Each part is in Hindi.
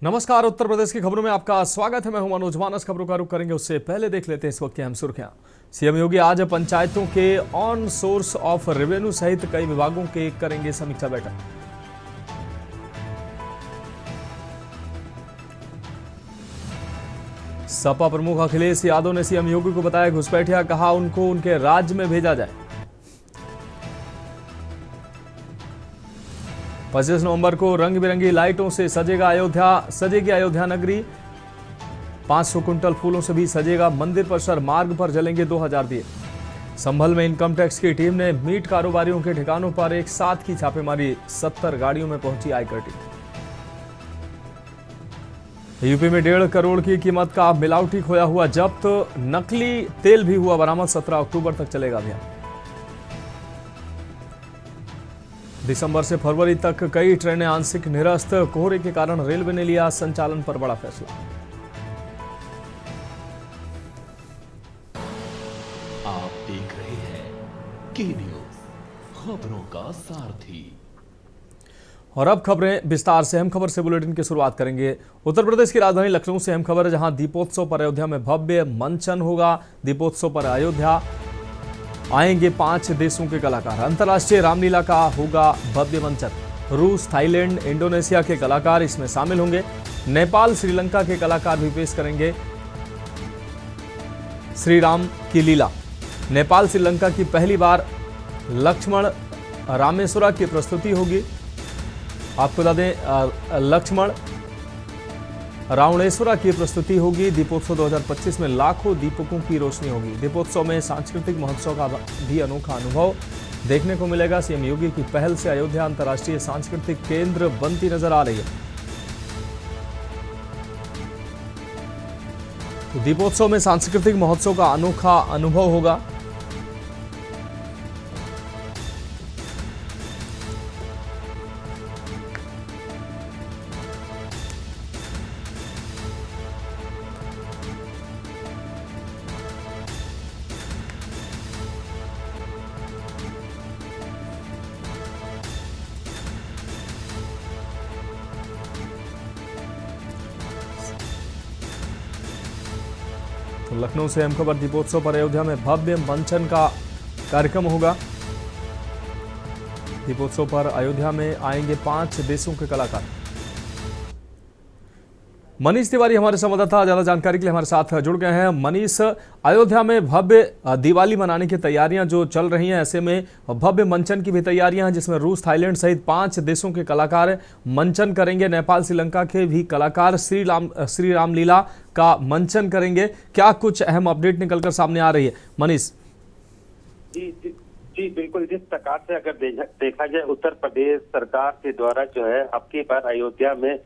नमस्कार। उत्तर प्रदेश की खबरों में आपका स्वागत है। मैं हूं मनोज। मानस खबरों का रुख करेंगे उससे पहले देख लेते हैं इस वक्त की अहम सुर्खियां। सीएम योगी आज पंचायतों के ऑन सोर्स ऑफ रेवेन्यू सहित कई विभागों के करेंगे समीक्षा बैठक। सपा प्रमुख अखिलेश यादव ने सीएम योगी को बताया घुसपैठिया, कहा उनको उनके राज्य में भेजा जाए। 25 नवंबर को रंग बिरंगी लाइटों से सजेगी अयोध्या नगरी। 500 कुंटल फूलों से भी सजेगा मंदिर परिसर। मार्ग पर जलेंगे 2000 दिए। संभल में इनकम टैक्स की टीम ने मीट कारोबारियों के ठिकानों पर एक साथ की छापेमारी। 70 गाड़ियों में पहुंची आयकर टीम। यूपी में 1.5 करोड़ की कीमत का मिलावटी खोया हुआ जब्त। नकली तेल भी हुआ बरामद। 17 अक्टूबर तक चलेगा अभियान। दिसंबर से फरवरी तक कई ट्रेनें आंशिक निरस्त। कोहरे के कारण रेलवे ने लिया संचालन पर बड़ा फैसला। आप देख रहे हैं के न्यूज, खबरों का सारथी। और अब खबरें विस्तार से। अहम खबर से बुलेटिन की शुरुआत करेंगे उत्तर प्रदेश की राजधानी लखनऊ से। अहम खबर है, जहां दीपोत्सव पर अयोध्या में भव्य मंचन होगा। दीपोत्सव पर अयोध्या आएंगे 5 देशों के कलाकार। अंतर्राष्ट्रीय रामलीला का होगा भव्य मंचन। रूस, थाईलैंड, इंडोनेशिया के कलाकार इसमें शामिल होंगे। नेपाल, श्रीलंका के कलाकार भी पेश करेंगे श्री राम की लीला। नेपाल श्रीलंका की पहली बार लक्ष्मण रामेश्वरा की प्रस्तुति होगी। आपको बता दें, लक्ष्मण रावणेश्वरा की प्रस्तुति होगी। दीपोत्सव 2025 में लाखों दीपकों की रोशनी होगी। दीपोत्सव में सांस्कृतिक महोत्सव का भी अनोखा अनुभव देखने को मिलेगा। सीएम योगी की पहल से अयोध्या अंतर्राष्ट्रीय सांस्कृतिक केंद्र बनती नजर आ रही है। तो दीपोत्सव में सांस्कृतिक महोत्सव का अनोखा अनुभव होगा। तो लखनऊ से अहम खबर। दीपोत्सव पर अयोध्या में भव्य मंचन का कार्यक्रम होगा। दीपोत्सव पर अयोध्या में आएंगे 5 देशों के कलाकार। मनीष तिवारी हमारे संवाददाता ज्यादा जानकारी के लिए हमारे साथ जुड़ गए हैं। मनीष, अयोध्या में भव्य दिवाली मनाने की तैयारियां जो चल रही हैं, ऐसे में भव्य मंचन की भी तैयारियां हैं, जिसमें रूस, थाईलैंड सहित 5 देशों के कलाकार मंचन करेंगे। नेपाल, श्रीलंका के भी कलाकार श्री रामलीला का मंचन करेंगे। क्या कुछ अहम अपडेट निकलकर सामने आ रही है मनीष? जी बिल्कुल। जिस प्रकार से अगर देखा जाए, उत्तर प्रदेश सरकार के द्वारा जो है अब की बार अयोध्या में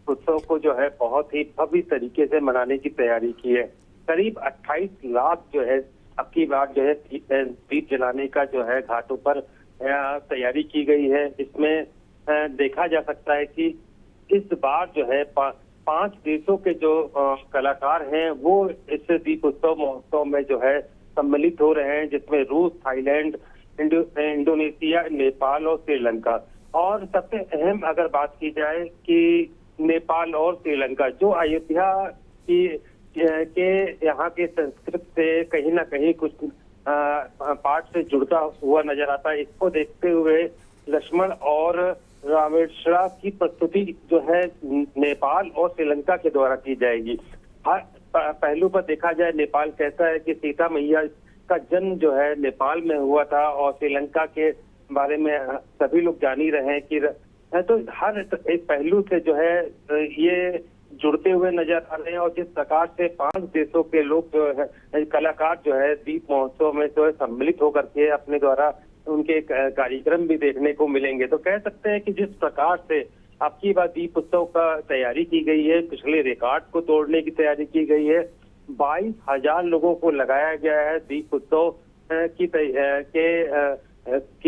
उत्सव को जो है बहुत ही भव्य तरीके से मनाने की तैयारी की है। करीब 28 लाख जो है अब की बार जो है दीप जलाने का जो है घाटों पर तैयारी की गई है। इसमें देखा जा सकता है कि इस बार जो है 5 देशों के जो कलाकार हैं वो इस दीप उत्सव महोत्सव में जो है सम्मिलित हो रहे हैं, जिसमें रूस, थाईलैंड, इंडोनेशिया, नेपाल और श्रीलंका। और सबसे अहम अगर बात की जाए कि नेपाल और श्रीलंका जो अयोध्या की के यहाँ के संस्कृत से कहीं ना कहीं कुछ पार्ट से जुड़ता हुआ नजर आता है। इसको देखते हुए लक्ष्मण और रामेश्वरा की प्रस्तुति जो है नेपाल और श्रीलंका के द्वारा की जाएगी। हर पहलू पर देखा जाए, नेपाल कहता है कि सीता मैया का जन्म जो है नेपाल में हुआ था, और श्रीलंका के बारे में सभी लोग जान ही रहे हैं कि तो हर एक पहलू से जो है ये जुड़ते हुए नजर आ रहे हैं। और जिस प्रकार से 5 देशों के लोग जो है कलाकार जो है दीप महोत्सव में जो है सम्मिलित होकर के अपने द्वारा उनके कार्यक्रम भी देखने को मिलेंगे। तो कह सकते हैं कि जिस प्रकार से अब की बार दीप उत्सव का तैयारी की गई है, पिछले रिकॉर्ड को तोड़ने की तैयारी की गई है। 22,000 लोगों को लगाया गया है दीप उत्सव की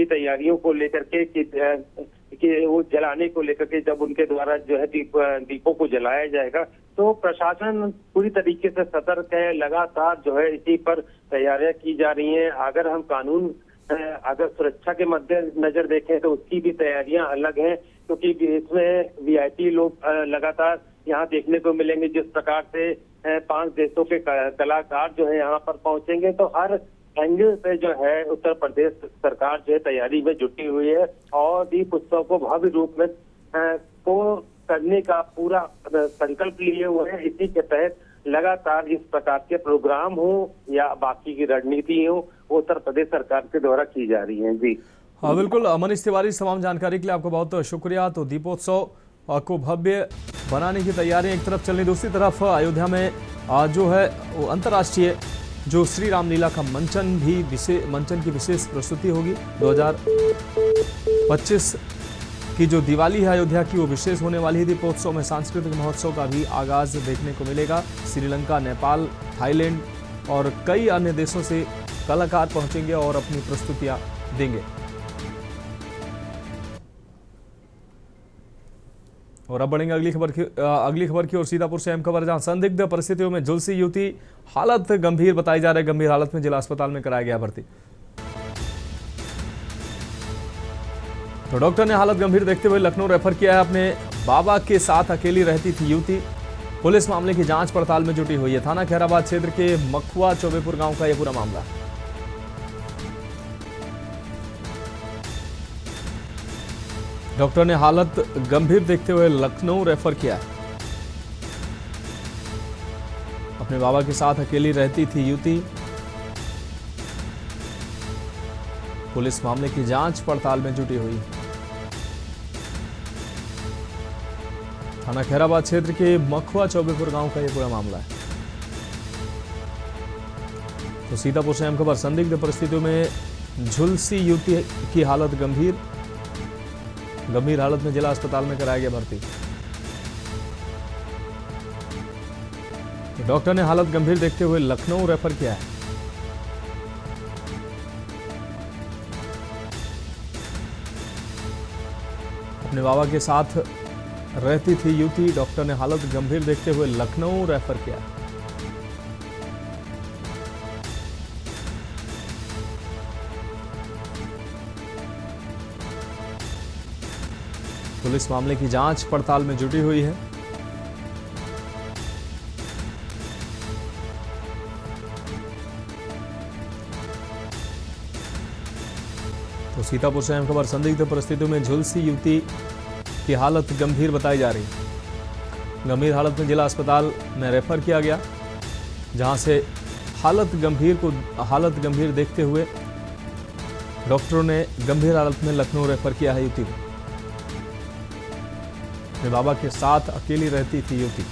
तैयारियों को लेकर के कि वो जलाने को लेकर के जब उनके द्वारा जो है दीपों को जलाया जाएगा, तो प्रशासन पूरी तरीके से सतर्क है। लगातार जो है इसी पर तैयारियां की जा रही हैं। अगर हम कानून अगर सुरक्षा के मद्देनजर देखें तो उसकी भी तैयारियां अलग हैं। क्योंकि इसमें वीआईपी लोग लगातार यहाँ देखने को मिलेंगे। जिस प्रकार से 5 देशों के कलाकार जो है यहाँ पर पहुंचेंगे, तो हर एंगल से जो है उत्तर प्रदेश सरकार जो है तैयारी में जुटी हुई है और दीप उत्सव को भव्य रूप में को करने का पूरा संकल्प लिए हुए हैं। इसी के तहत लगातार इस प्रकार के प्रोग्राम हो या बाकी की रणनीति हो, वो उत्तर प्रदेश सरकार के द्वारा की जा रही है। जी हाँ बिल्कुल, मनीष तिवारी, तमाम जानकारी के लिए आपको बहुत शुक्रिया। तो दीपोत्सव को भव्य बनाने की तैयारियां एक तरफ चल रही, दूसरी तरफ अयोध्या में जो है वो अंतर्राष्ट्रीय जो श्री रामलीला का मंचन की विशेष प्रस्तुति होगी। 2025 की जो दिवाली है अयोध्या की, वो विशेष होने वाली है। दीपोत्सव में सांस्कृतिक महोत्सव का भी आगाज देखने को मिलेगा। श्रीलंका, नेपाल, थाईलैंड और कई अन्य देशों से कलाकार पहुंचेंगे और अपनी प्रस्तुतियां देंगे। और अब बढ़ेंगे अगली खबर की ओर। सीतापुर से अहम खबर, जहां संदिग्ध परिस्थितियों में झुलसी युवती, हालत गंभीर बताई जा रही है। गंभीर हालत में जिला अस्पताल में कराया गया भर्ती। तो डॉक्टर ने हालत गंभीर देखते हुए लखनऊ रेफर किया है। अपने बाबा के साथ अकेली रहती थी युवती। पुलिस मामले की जांच पड़ताल में जुटी हुई है। थाना खैराबाद क्षेत्र के मखुआ चौबेपुर गांव का यह पूरा मामला है। डॉक्टर ने हालत गंभीर देखते हुए लखनऊ रेफर किया। अपने बाबा के साथ अकेली रहती थी युवती। पुलिस मामले की जांच पड़ताल में जुटी हुई। थाना खैराबाद क्षेत्र के मखुआ चौबेपुर गांव का यह पूरा मामला है। तो सीतापुर से अहम खबर, संदिग्ध परिस्थितियों में झुलसी युवती की हालत गंभीर हालत में जिला अस्पताल में कराया गया भर्ती। तो डॉक्टर ने हालत गंभीर देखते हुए लखनऊ रेफर किया है। अपने बाबा के साथ रहती थी युवती। डॉक्टर ने हालत गंभीर देखते हुए लखनऊ रेफर किया है। पुलिस मामले की जांच पड़ताल में जुटी हुई है। तो सीतापुर से अहम खबर, संदिग्ध परिस्थितियों में झुलसी युवती की हालत गंभीर बताई जा रही है। गंभीर हालत में जिला अस्पताल में रेफर किया गया, जहां से हालत गंभीर देखते हुए डॉक्टरों ने गंभीर हालत में लखनऊ रेफर किया है युवती को। अपने बाबा के साथ अकेली रहती थी युवती।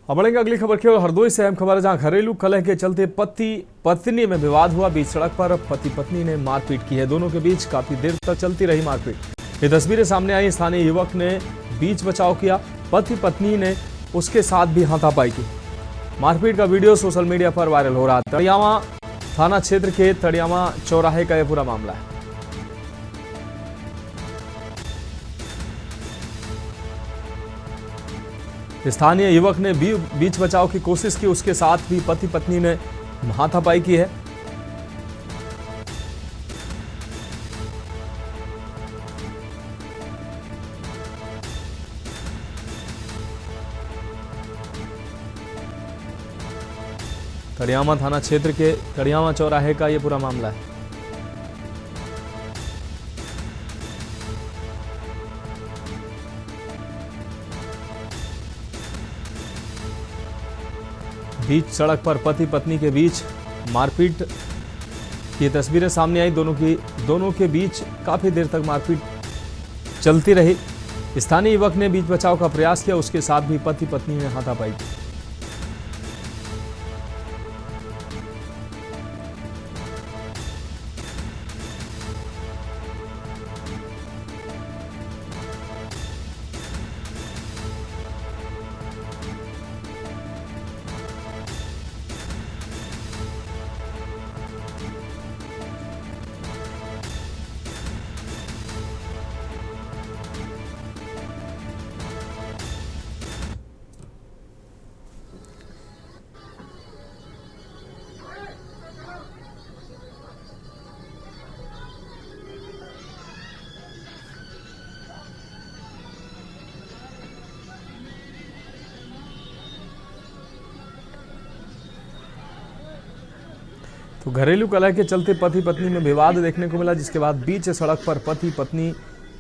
अब बढ़ेंगे अगली खबर की ओर। हरदोई से अहम खबर है, जहां घरेलू कलह के चलते पति पत्नी में विवाद हुआ। बीच सड़क पर पति पत्नी ने मारपीट की है। दोनों के बीच काफी देर तक चलती रही मारपीट। ये तस्वीरें सामने आई। स्थानीय युवक ने बीच बचाव किया। पति पत्नी ने उसके साथ भी हाथापाई की। मारपीट का वीडियो सोशल मीडिया पर वायरल हो रहा है। तड़ियामा थाना क्षेत्र के तड़ियामा चौराहे का यह पूरा मामला है। स्थानीय युवक ने बीच बचाव की कोशिश की। उसके साथ भी पति पत्नी ने हाथापाई की है। कड़ियामा थाना क्षेत्र के कड़ियामा चौराहे का ये पूरा मामला है। बीच सड़क पर पति पत्नी के बीच मारपीट की तस्वीरें सामने आई। दोनों के बीच काफी देर तक मारपीट चलती रही। स्थानीय युवक ने बीच बचाव का प्रयास किया, उसके साथ भी पति पत्नी ने हाथापाई की। तो घरेलू कलह के चलते पति पत्नी में विवाद देखने को मिला, जिसके बाद बीच सड़क पर पति पत्नी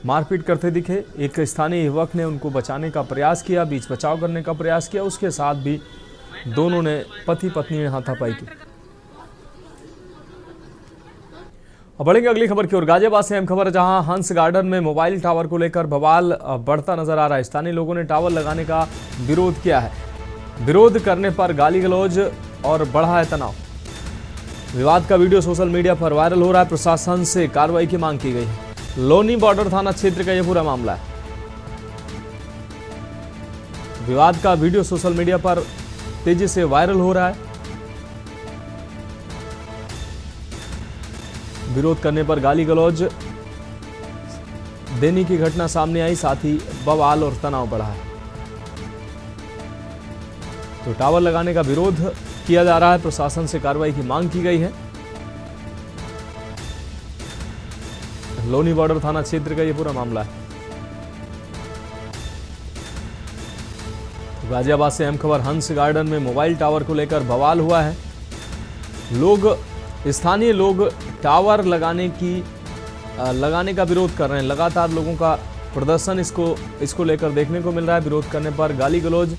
मारपीट करते दिखे। एक स्थानीय युवक ने उनको बचाने का प्रयास किया, बीच बचाव करने का प्रयास किया, उसके साथ भी दोनों ने पति पत्नी ने हाथापाई की। अब बढ़ेंगे अगली खबर की ओर। गाजियाबाद से अहम खबर, जहां हंस गार्डन में मोबाइल टावर को लेकर बवाल बढ़ता नजर आ रहा है। स्थानीय लोगों ने टावर लगाने का विरोध किया है। विरोध करने पर गाली गलौज और बढ़ा है तनाव। विवाद का वीडियो सोशल मीडिया पर वायरल हो रहा है। प्रशासन से कार्रवाई की मांग की गई है। लोनी बॉर्डर थाना क्षेत्र का यह पूरा मामला है। विवाद का वीडियो सोशल मीडिया पर तेजी से वायरल हो रहा है। विरोध करने पर गाली गलौज देने की घटना सामने आई, साथ ही बवाल और तनाव बढ़ा है। तो टावर लगाने का विरोध किया जा रहा है। प्रशासन से कार्रवाई की मांग की गई है। लोनी बॉर्डर थाना क्षेत्र का यह पूरा मामला है। तो गाजियाबाद से अहम खबर, हंस गार्डन में मोबाइल टावर को लेकर बवाल हुआ है। स्थानीय लोग टावर लगाने का विरोध कर रहे हैं। लगातार लोगों का प्रदर्शन इसको लेकर देखने को मिल रहा है। विरोध करने पर गाली गलौज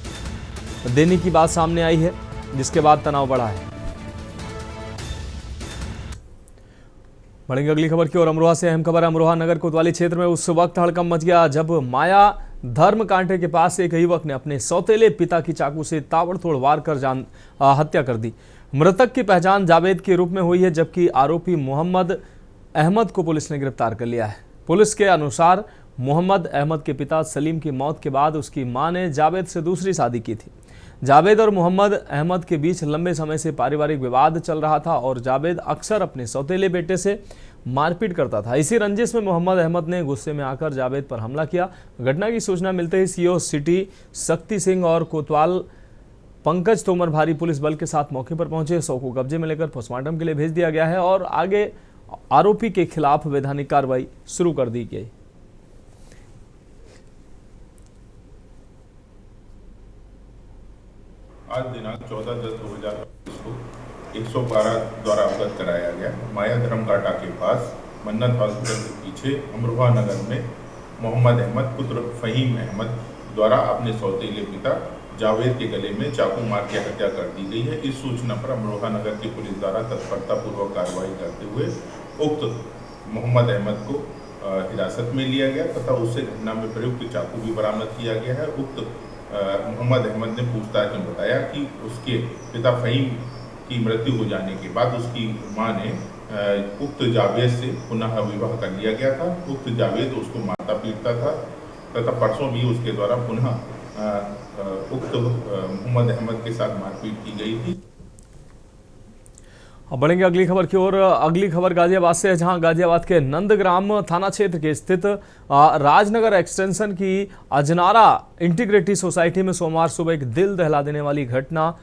देने की बात सामने आई है, जिसके बाद तनाव बढ़ा है। बढ़ेंगे अगली खबर की ओर। अमरोहा से अहम खबर, अमरोहा नगर कोतवाली क्षेत्र में उस वक्त हड़कंप मच गया जब माया धर्म कांटे के पास एक युवक ने अपने सौतेले पिता की चाकू से ताबड़तोड़ वार कर हत्या कर दी। मृतक की पहचान जावेद के रूप में हुई है, जबकि आरोपी मोहम्मद अहमद को पुलिस ने गिरफ्तार कर लिया है। पुलिस के अनुसार मोहम्मद अहमद के पिता सलीम की मौत के बाद उसकी मां ने जावेद से दूसरी शादी की थी। जावेद और मोहम्मद अहमद के बीच लंबे समय से पारिवारिक विवाद चल रहा था और जावेद अक्सर अपने सौतेले बेटे से मारपीट करता था। इसी रंजिश में मोहम्मद अहमद ने गुस्से में आकर जावेद पर हमला किया। घटना की सूचना मिलते ही सीओ सिटी शक्ति सिंह और कोतवाल पंकज तोमर भारी पुलिस बल के साथ मौके पर पहुंचे। शव को कब्जे में लेकर पोस्टमार्टम के लिए भेज दिया गया है और आगे आरोपी के खिलाफ वैधानिक कार्रवाई शुरू कर दी गई। आज दिनांक 14/10/2022 को 112 द्वारा अवगत कराया गया। माया धर्म कांटा के पास मन्नत हॉस्पिटल के पीछे अमरोहा नगर में मोहम्मद अहमद पुत्र फहीम अहमद द्वारा अपने सौतेले पिता जावेद के गले में चाकू मार के हत्या कर दी गई है। इस सूचना पर अमरोहा नगर की पुलिस द्वारा तत्परतापूर्वक कार्रवाई करते हुए उक्त मोहम्मद अहमद को हिरासत में लिया गया तथा उससे घटना में प्रयुक्त चाकू भी बरामद किया गया है। उक्त मोहम्मद अहमद ने पूछताछ में बताया कि उसके पिता फहीम की मृत्यु हो जाने के बाद उसकी मां ने उक्त जावेद से पुनः विवाह कर लिया गया था। उक्त जावेद उसको मारता पीटता था तथा परसों भी उसके द्वारा पुनः उक्त मोहम्मद अहमद के साथ मारपीट की गई थी। अब बढ़ेंगे अगली खबर की ओर। अगली खबर गाजियाबाद से है, जहां गाजियाबाद के नंदग्राम थाना क्षेत्र के स्थित राजनगर एक्सटेंशन की अजनारा इंटीग्रिटी सोसाइटी में सोमवार सुबह एक दिल दहला देने वाली घटना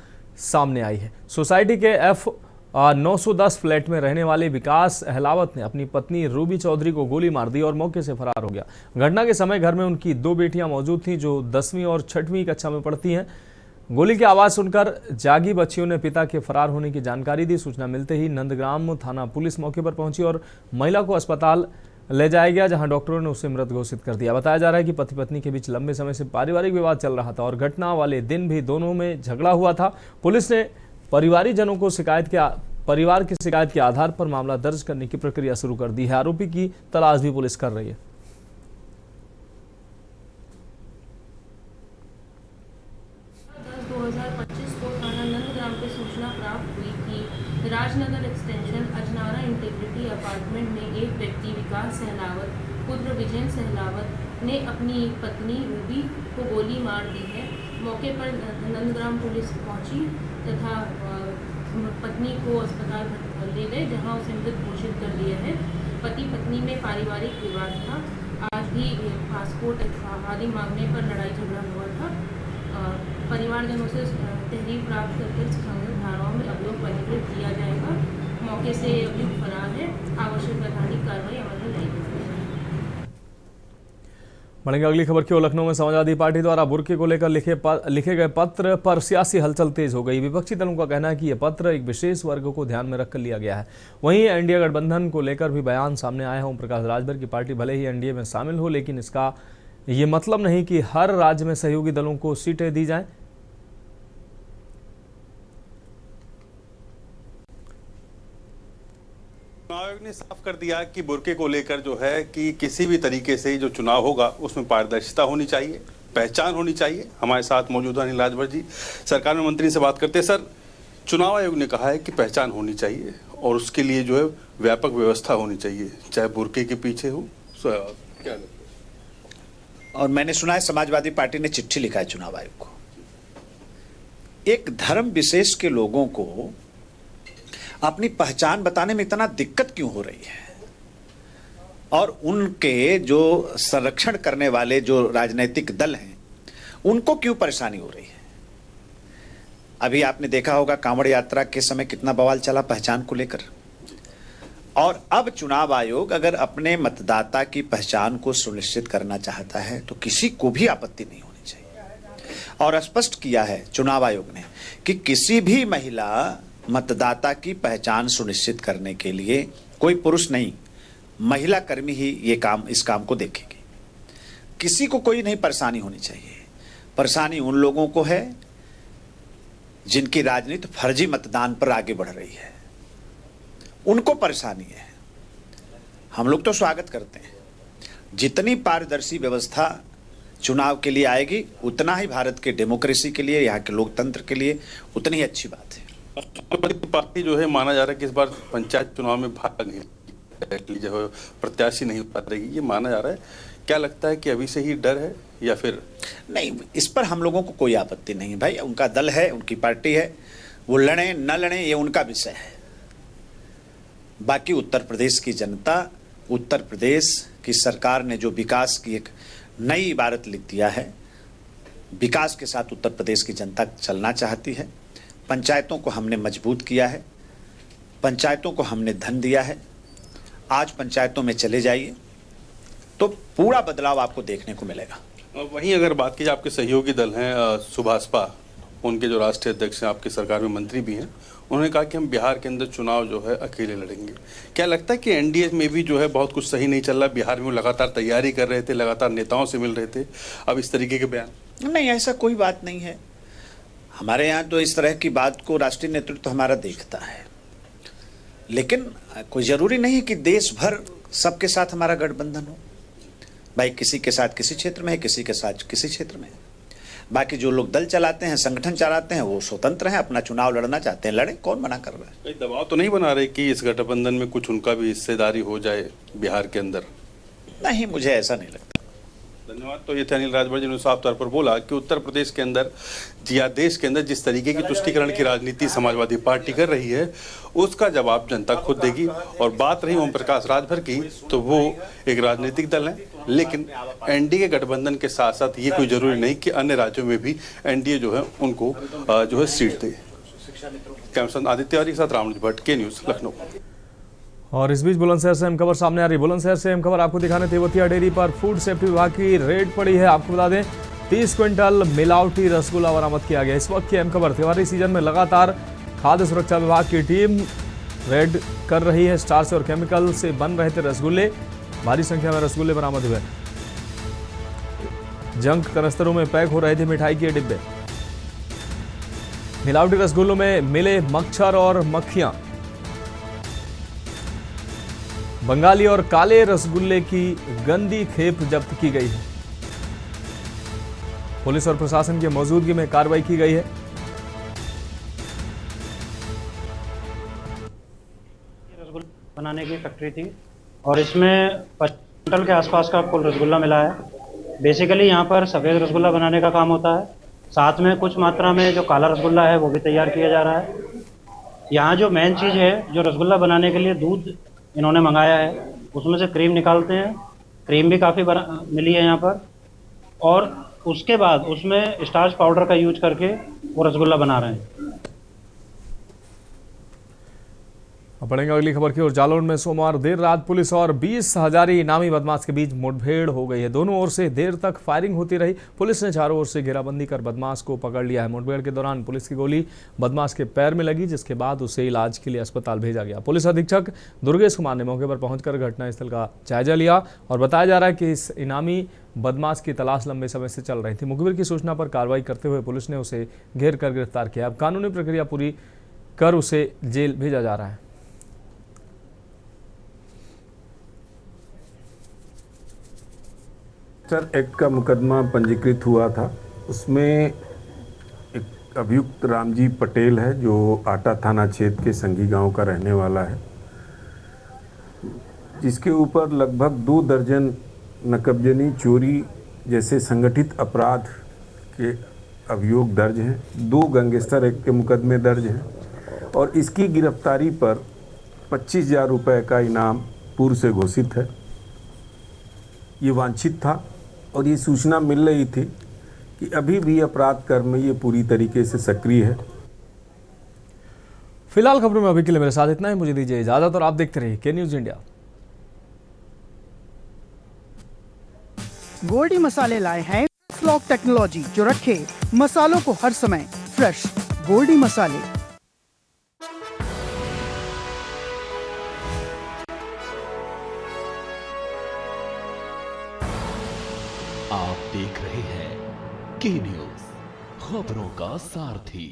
सामने आई है। सोसाइटी के F910 फ्लैट में रहने वाले विकास अहलावत ने अपनी पत्नी रूबी चौधरी को गोली मार दी और मौके से फरार हो गया। घटना के समय घर में उनकी 2 बेटियां मौजूद थीं जो 10वीं और 6वीं कक्षा में पढ़ती हैं। गोली की आवाज सुनकर जागी बच्चियों ने पिता के फरार होने की जानकारी दी। सूचना मिलते ही नंदग्राम थाना पुलिस मौके पर पहुंची और महिला को अस्पताल ले जाया गया, जहां डॉक्टरों ने उसे मृत घोषित कर दिया। बताया जा रहा है कि पति पत्नी के बीच लंबे समय से पारिवारिक विवाद चल रहा था और घटना वाले दिन भी दोनों में झगड़ा हुआ था। पुलिस ने परिवारजनों को परिवार की शिकायत के आधार पर मामला दर्ज करने की प्रक्रिया शुरू कर दी है। आरोपी की तलाश भी पुलिस कर रही है। 2025 को थाना नंदग्राम पे सूचना प्राप्त हुई कि Rajnagar extension Ajnara integrity apartment में एक व्यक्ति विकास सहलावत पुत्र विजय सहलावत ने अपनी पत्नी रूबी को गोली मार दी है। मौके पर नंदग्राम पुलिस पहुंची तथा पत्नी को अस्पताल ले गए, जहां उसे मृत घोषित कर दिया है। पति पत्नी में पारिवारिक विवाद था। आज भी पासपोर्ट आदि मांगने पर लड़ाई झगड़ा हुआ था। परिवारजनों से तहरीर प्राप्त करके संबंधित धाराओं में अभियोग पंजीकृत किया जाएगा। मौके से अभियुक्त फरार है। आवश्यक वैधानिक कार्रवाई अमल में लाई जाएगी। बढ़ेंगे अगली खबर की ओर। लखनऊ में समाजवादी पार्टी द्वारा बुर्के को लेकर लिखे गए पत्र पर सियासी हलचल तेज हो गई। विपक्षी दलों का कहना है कि यह पत्र एक विशेष वर्ग को ध्यान में रखकर लिया गया है। वहीं एनडीए गठबंधन को लेकर भी बयान सामने आया है। ओम प्रकाश राजभर की पार्टी भले ही एनडीए में शामिल हो, लेकिन इसका ये मतलब नहीं कि हर राज्य में सहयोगी दलों को सीटें दी जाएं। चुनाव आयोग ने साफ कर दिया कि बुर्के को लेकर जो है कि किसी भी तरीके से जो चुनाव होगा उसमें पारदर्शिता होनी चाहिए, पहचान होनी चाहिए। हमारे साथ मौजूद अनिल राजभर जी सरकार में मंत्री से बात करते हैं। सर, चुनाव आयोग ने कहा है कि पहचान होनी चाहिए और उसके लिए जो है व्यापक व्यवस्था होनी चाहिए, चाहे बुर्के के पीछे हो। क्या लगता है? और मैंने सुना है समाजवादी पार्टी ने चिट्ठी लिखा है चुनाव आयोग को। एक धर्म विशेष के लोगों को अपनी पहचान बताने में इतना दिक्कत क्यों हो रही है, और उनके जो संरक्षण करने वाले जो राजनीतिक दल हैं उनको क्यों परेशानी हो रही है। अभी आपने देखा होगा कांवड़ यात्रा के समय कितना बवाल चला पहचान को लेकर। और अब चुनाव आयोग अगर अपने मतदाता की पहचान को सुनिश्चित करना चाहता है तो किसी को भी आपत्ति नहीं होनी चाहिए। और स्पष्ट किया है चुनाव आयोग ने कि किसी भी महिला मतदाता की पहचान सुनिश्चित करने के लिए कोई पुरुष नहीं, महिला कर्मी ही इस काम को देखेगी। किसी को कोई नहीं परेशानी होनी चाहिए। परेशानी उन लोगों को है जिनकी राजनीति फर्जी मतदान पर आगे बढ़ रही है, उनको परेशानी है। हम लोग तो स्वागत करते हैं। जितनी पारदर्शी व्यवस्था चुनाव के लिए आएगी उतना ही भारत के डेमोक्रेसी के लिए, यहाँ के लोकतंत्र के लिए उतनी ही अच्छी बात है। पार्टी जो है माना जा रहा है कि इस बार पंचायत चुनाव में भाग नहीं, जो है प्रत्याशी नहीं उतार रही, ये माना जा रहा है। क्या लगता है कि अभी से ही डर है या फिर नहीं? इस पर हम लोगों को कोई आपत्ति नहीं है भाई। उनका दल है, उनकी पार्टी है, वो लड़े न लड़े ये उनका विषय है। बाकी उत्तर प्रदेश की जनता, उत्तर प्रदेश की सरकार ने जो विकास की एक नई इबारत लिख दिया है, विकास के साथ उत्तर प्रदेश की जनता चलना चाहती है। पंचायतों को हमने मजबूत किया है, पंचायतों को हमने धन दिया है। आज पंचायतों में चले जाइए तो पूरा बदलाव आपको देखने को मिलेगा। वहीं अगर बात की जाए, आपके सहयोगी दल हैं सुभाषपा, उनके जो राष्ट्रीय अध्यक्ष हैं, आपकी सरकार में मंत्री भी हैं, उन्होंने कहा कि हम बिहार के अंदर चुनाव जो है अकेले लड़ेंगे। क्या लगता है कि एनडीए में भी जो है बहुत कुछ सही नहीं चल रहा? बिहार में वो लगातार तैयारी कर रहे थे, लगातार नेताओं से मिल रहे थे, अब इस तरीके के बयान? नहीं, ऐसा कोई बात नहीं है। हमारे यहाँ तो इस तरह की बात को राष्ट्रीय नेतृत्व तो हमारा देखता है, लेकिन कोई जरूरी नहीं कि देश भर सबके साथ हमारा गठबंधन हो। भाई किसी के साथ किसी क्षेत्र में है, किसी के साथ किसी क्षेत्र में है। बाकी जो लोग दल चलाते हैं, संगठन चलाते हैं, वो स्वतंत्र हैं, अपना चुनाव लड़ना चाहते हैं, लड़े, कौन मना कर रहा है? कोई दबाव तो नहीं बना रहे कि इस गठबंधन में कुछ उनका भी हिस्सेदारी हो जाए बिहार के अंदर? नहीं, मुझे ऐसा नहीं लगता। धन्यवाद। तो ये थे अनिल राजभर जी ने साफ तौर पर बोला कि उत्तर प्रदेश के अंदर या देश के अंदर जिस तरीके की तुष्टीकरण की राजनीति समाजवादी पार्टी कर रही है उसका जवाब जनता खुद देगी। और बात रही ओम प्रकाश राजभर की, तो वो एक राजनीतिक दल है, लेकिन एनडीए गठबंधन के साथ साथ ये कोई जरूरी नहीं कि अन्य राज्यों में भी एनडीए जो है उनको जो है सीट दे। कैमरा आदित्य तिवारी के साथ रामजी भट्ट, के न्यूज़, लखनऊ। और इस बीच बुलंदशहर से अहम खबर सामने आ रही। बुलंदशहर से अहम खबर आपको दिखाने, तेवतिया डेयरी पर फूड सेफ्टी विभाग की रेड पड़ी है। आपको बता दें 30 क्विंटल मिलावटी रसगुल्ला बरामद किया गया। इस वक्त की अहम खबर, त्योहारी सीजन में लगातार खाद्य सुरक्षा विभाग की टीम रेड कर रही है। स्टार से और केमिकल से बन रहे थे रसगुल्ले, भारी संख्या में रसगुल्ले बरामद हुए। जंक कनस्तरों में पैक हो रहे थे मिठाई के डिब्बे। मिलावटी रसगुल्लों में मिले मच्छर और मक्खियां। बंगाली और काले रसगुल्ले की गंदी खेप जब्त की गई है। पुलिस और प्रशासन की मौजूदगी में कार्रवाई की गई है। रसगुल्ला बनाने की फैक्ट्री थी और इसमें 50 क्विंटल के आसपास का कुल रसगुल्ला मिला है। बेसिकली यहाँ पर सफ़ेद रसगुल्ला बनाने का काम होता है, साथ में कुछ मात्रा में जो काला रसगुल्ला है वो भी तैयार किया जा रहा है। यहाँ जो मेन चीज़ है, जो रसगुल्ला बनाने के लिए दूध इन्होंने मंगाया है, उसमें से क्रीम निकालते हैं। क्रीम भी काफ़ी मिली है यहाँ पर, और उसके बाद उसमें स्टार्च पाउडर का यूज करके वो रसगुल्ला बना रहे हैं। अब बढ़ेंगे अगली खबर की ओर। जालौन में सोमवार देर रात पुलिस और 20 हजारी इनामी बदमाश के बीच मुठभेड़ हो गई है। दोनों ओर से देर तक फायरिंग होती रही। पुलिस ने चारों ओर से घेराबंदी कर बदमाश को पकड़ लिया है। मुठभेड़ के दौरान पुलिस की गोली बदमाश के पैर में लगी, जिसके बाद उसे इलाज के लिए अस्पताल भेजा गया। पुलिस अधीक्षक दुर्गेश कुमार ने मौके पर पहुंचकर घटनास्थल का जायजा लिया और बताया जा रहा है कि इस इनामी बदमाश की तलाश लंबे समय से चल रही थी। मुखबिर की सूचना पर कार्रवाई करते हुए पुलिस ने उसे घेर कर गिरफ्तार किया। अब कानूनी प्रक्रिया पूरी कर उसे जेल भेजा जा रहा है। एक्ट का मुकदमा पंजीकृत हुआ था। उसमें एक अभियुक्त रामजी पटेल है जो आटा थाना क्षेत्र के संगी गांव का रहने वाला है, जिसके ऊपर लगभग 2 दर्जन नकबजनी, चोरी जैसे संगठित अपराध के अभियोग दर्ज हैं। 2 गैंगस्टर एक्ट के मुकदमे दर्ज हैं और इसकी गिरफ्तारी पर 25,000 रुपये का इनाम पूर्व से घोषित है। ये वांछित था और ये सूचना मिल रही थी कि अभी भी अपराध कर्म में ये पूरी तरीके से सक्रिय है। फिलहाल खबरों में अभी के लिए मेरे साथ इतना ही। मुझे दीजिए इजाजत और आप देखते रहिए के न्यूज इंडिया। गोल्डी मसाले लाए हैं फ्लॉक टेक्नोलॉजी, जो रखे मसालों को हर समय फ्रेश। गोल्डी मसाले। आप देख रहे हैं के न्यूज, खबरों का सारथी।